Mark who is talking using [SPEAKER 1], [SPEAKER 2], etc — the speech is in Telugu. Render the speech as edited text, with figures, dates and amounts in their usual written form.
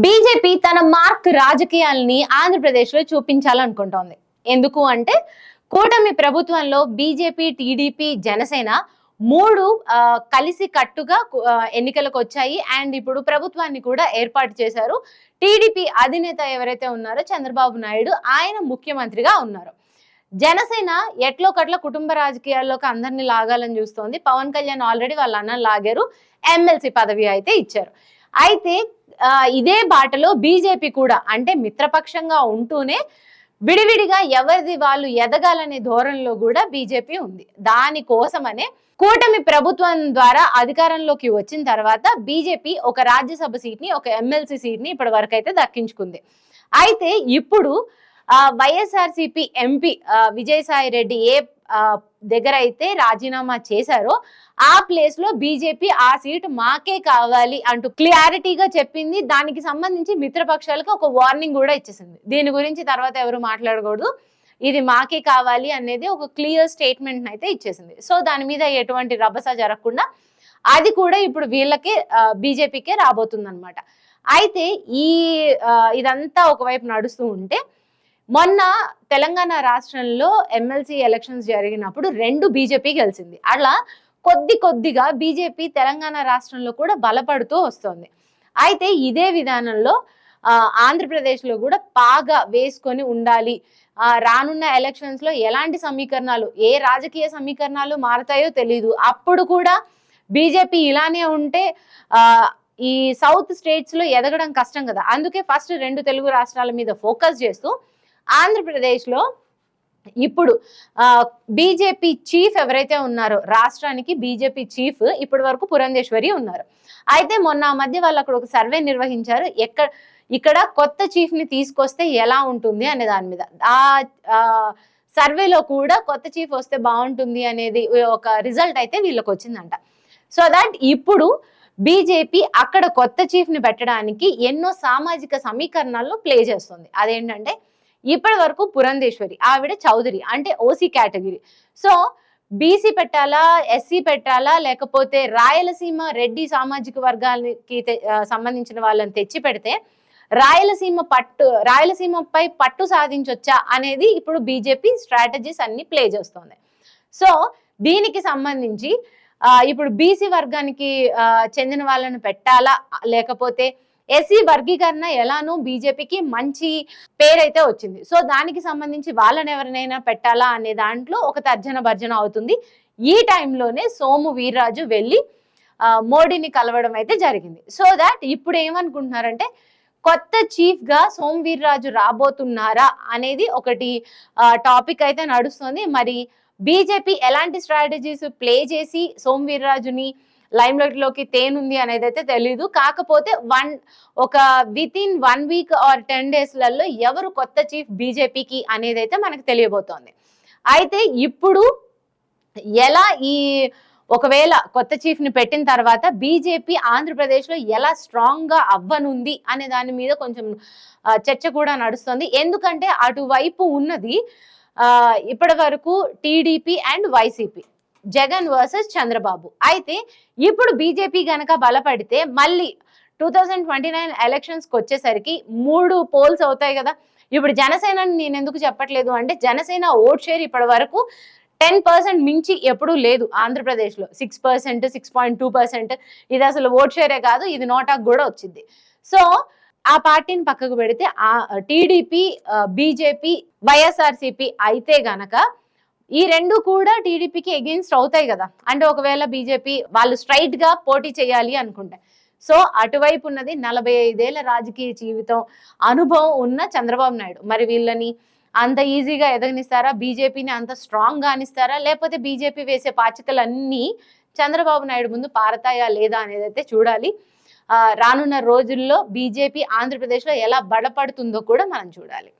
[SPEAKER 1] బీజేపీ తన మార్క్ రాజకీయాల్ని ఆంధ్రప్రదేశ్లో చూపించాలనుకుంటోంది. ఎందుకు అంటే కూటమి ప్రభుత్వంలో బీజేపీ, టీడీపీ, జనసేన మూడు కలిసి కట్టుగా ఎన్నికలకు వచ్చాయి. అండ్ ఇప్పుడు ప్రభుత్వాన్ని కూడా ఏర్పాటు చేశారు. టీడీపీ అధినేత ఎవరైతే ఉన్నారో చంద్రబాబు నాయుడు, ఆయన ముఖ్యమంత్రిగా ఉన్నారు. జనసేన ఎట్లో కట్ల కుటుంబ రాజకీయాల్లోకి అందరినీ లాగాలని చూస్తోంది. పవన్ కళ్యాణ్ ఆల్రెడీ వాళ్ళ అన్నను లాగారు, ఎమ్మెల్సీ పదవి అయితే ఇచ్చారు. అయితే ఇదే బాటలో బీజేపీ కూడా, అంటే మిత్రపక్షంగా ఉంటూనే విడివిడిగా ఎవరిది వాళ్ళు ఎదగాలనే ధోరణిలో కూడా బీజేపీ ఉంది. దానికోసమనే కూటమి ప్రభుత్వం ద్వారా అధికారంలోకి వచ్చిన తర్వాత బీజేపీ ఒక రాజ్యసభ సీట్ ని, ఒక ఎమ్మెల్సీ సీట్ ని ఇప్పటి వరకు అయితే దక్కించుకుంది. అయితే ఇప్పుడు వైఎస్ఆర్సీపీ ఎంపీ విజయసాయి రెడ్డి ఏ దగ్గర అయితే రాజీనామా చేశారో ఆ ప్లేస్ లో బీజేపీ ఆ సీటు మాకే కావాలి అంటూ క్లారిటీగా చెప్పింది. దానికి సంబంధించి మిత్రపక్షాలకు ఒక వార్నింగ్ కూడా ఇచ్చేసింది. దీని గురించి తర్వాత ఎవరు మాట్లాడకూడదు, ఇది మాకే కావాలి అనేది ఒక క్లియర్ స్టేట్మెంట్ అయితే ఇచ్చేసింది. సో దాని మీద ఎటువంటి రభస జరగకుండా అది కూడా ఇప్పుడు వీళ్ళకే బీజేపీకే రాబోతుంది అనమాట. అయితే ఇదంతా ఒకవైపు నడుస్తూ ఉంటే మొన్న తెలంగాణ రాష్ట్రంలో ఎమ్మెల్సీ ఎలక్షన్స్ జరిగినప్పుడు 2 బీజేపీ గెలిచింది. అట్లా కొద్దిగా బీజేపీ తెలంగాణ రాష్ట్రంలో కూడా బలపడుతూ వస్తుంది. అయితే ఇదే విధానంలో ఆంధ్రప్రదేశ్లో కూడా బాగా వేసుకొని ఉండాలి. రానున్న ఎలక్షన్స్ లో ఎలాంటి సమీకరణాలు, ఏ రాజకీయ సమీకరణాలు మారతాయో తెలీదు. అప్పుడు కూడా బీజేపీ ఇలానే ఉంటే ఈ సౌత్ స్టేట్స్ లో ఎదగడం కష్టం కదా. అందుకే ఫస్ట్ 2 తెలుగు రాష్ట్రాల మీద ఫోకస్ చేస్తూ ఆంధ్రప్రదేశ్ లో ఇప్పుడు బీజేపీ చీఫ్ ఎవరైతే ఉన్నారో, రాష్ట్రానికి బీజేపీ చీఫ్ ఇప్పటి వరకు పురంధేశ్వరి ఉన్నారు. అయితే మొన్న మధ్య వాళ్ళు అక్కడ ఒక సర్వే నిర్వహించారు. ఇక్కడ కొత్త చీఫ్ ని తీసుకొస్తే ఎలా ఉంటుంది అనే దాని మీద. సర్వేలో కూడా కొత్త చీఫ్ వస్తే బాగుంటుంది అనేది ఒక రిజల్ట్ అయితే వీళ్ళకి వచ్చిందంట. సో దట్ ఇప్పుడు బీజేపీ అక్కడ కొత్త చీఫ్ ని పెట్టడానికి ఎన్నో సామాజిక సమీకరణాలను ప్లే చేస్తుంది. అదేంటంటే ఇప్పటి వరకు పురంధేశ్వరి, ఆవిడ చౌదరి, అంటే ఓసీ కేటగిరీ. సో బీసీ పెట్టాలా, ఎస్సీ పెట్టాలా, లేకపోతే రాయలసీమ రెడ్డి సామాజిక వర్గానికి సంబంధించిన వాళ్ళని తెచ్చి పెడితే రాయలసీమపై పట్టు సాధించొచ్చా అనేది ఇప్పుడు బీజేపీ స్ట్రాటజీస్ అన్ని ప్లే చేస్తుంది. సో దీనికి సంబంధించి ఇప్పుడు బీసీ వర్గానికి చెందిన వాళ్ళని పెట్టాలా, లేకపోతే ఎస్సీ వర్గీకరణ ఎలానో బీజేపీకి మంచి పేరైతే వచ్చింది. సో దానికి సంబంధించి వాళ్ళని ఎవరినైనా పెట్టాలా అనే దాంట్లో ఒక తర్జన భర్జన అవుతుంది. ఈ టైంలోనే సోము వీర్రాజు వెళ్ళి మోడీని కలవడం అయితే జరిగింది. సో దాట్ ఇప్పుడు ఏమనుకుంటున్నారంటే కొత్త చీఫ్ గా సోము వీర్రాజు రాబోతున్నారా అనేది ఒకటి టాపిక్ అయితే నడుస్తుంది. మరి బీజేపీ ఎలాంటి స్ట్రాటజీస్ ప్లే చేసి సోము వీర్రాజుని లైమ్ లైట్ లోకి తేనుంది అనేది అయితే తెలీదు. కాకపోతే వితిన్ 1 వీక్ ఆర్ 10 డేస్లలో ఎవరు కొత్త చీఫ్ బీజేపీకి అనేది అయితే మనకు తెలియబోతోంది. అయితే ఇప్పుడు ఎలా ఒకవేళ కొత్త చీఫ్ ని పెట్టిన తర్వాత బీజేపీ ఆంధ్రప్రదేశ్ లో ఎలా స్ట్రాంగ్ గా అవ్వనుంది అనే దాని మీద కొంచెం చర్చ కూడా నడుస్తుంది. ఎందుకంటే అటువైపు ఉన్నది ఇప్పటి వరకు TDP and YCP, Jagan versus Chandrababu. అయితే ఇప్పుడు బీజేపీ గనక బలపడితే మళ్ళీ 2029 ఎలక్షన్స్ కి వచ్చేసరికి 3 పోల్స్ అవుతాయి కదా. ఇప్పుడు జనసేనని నేను ఎందుకు చెప్పట్లేదు అంటే జనసేన ఓట్ షేర్ ఇప్పటి వరకు 10% మించి ఎప్పుడూ లేదు ఆంధ్రప్రదేశ్ లో. 6%, 6.2%. ఇది అసలు ఓట్ షేరే కాదు, ఇది నోటాకు కూడా వచ్చింది. సో ఆ పార్టీని పక్కకు పెడితే టీడీపీ, బీజేపీ, వైఎస్ఆర్సీపీ అయితే గనక ఈ 2 కూడా టీడీపీకి ఎగెయిన్స్ట్ అవుతాయి కదా. అంటే ఒకవేళ బీజేపీ వాళ్ళు స్ట్రైట్ గా పోటీ చేయాలి అనుకుంటే. సో అటువైపు ఉన్నది 45 ఏళ్ల రాజకీయ జీవితం అనుభవం ఉన్న చంద్రబాబు నాయుడు. మరి వీళ్ళని అంత ఈజీగా ఎదగనిస్తారా, బీజేపీని అంత స్ట్రాంగ్ గా అనిస్తారా, లేకపోతే బీజేపీ వేసే పాచికలన్నీ చంద్రబాబు నాయుడు ముందు పారతాయా లేదా అనేది అయితే చూడాలి. రానున్న రోజుల్లో బీజేపీ ఆంధ్రప్రదేశ్ లో ఎలా బలపడుతుందో కూడా మనం చూడాలి.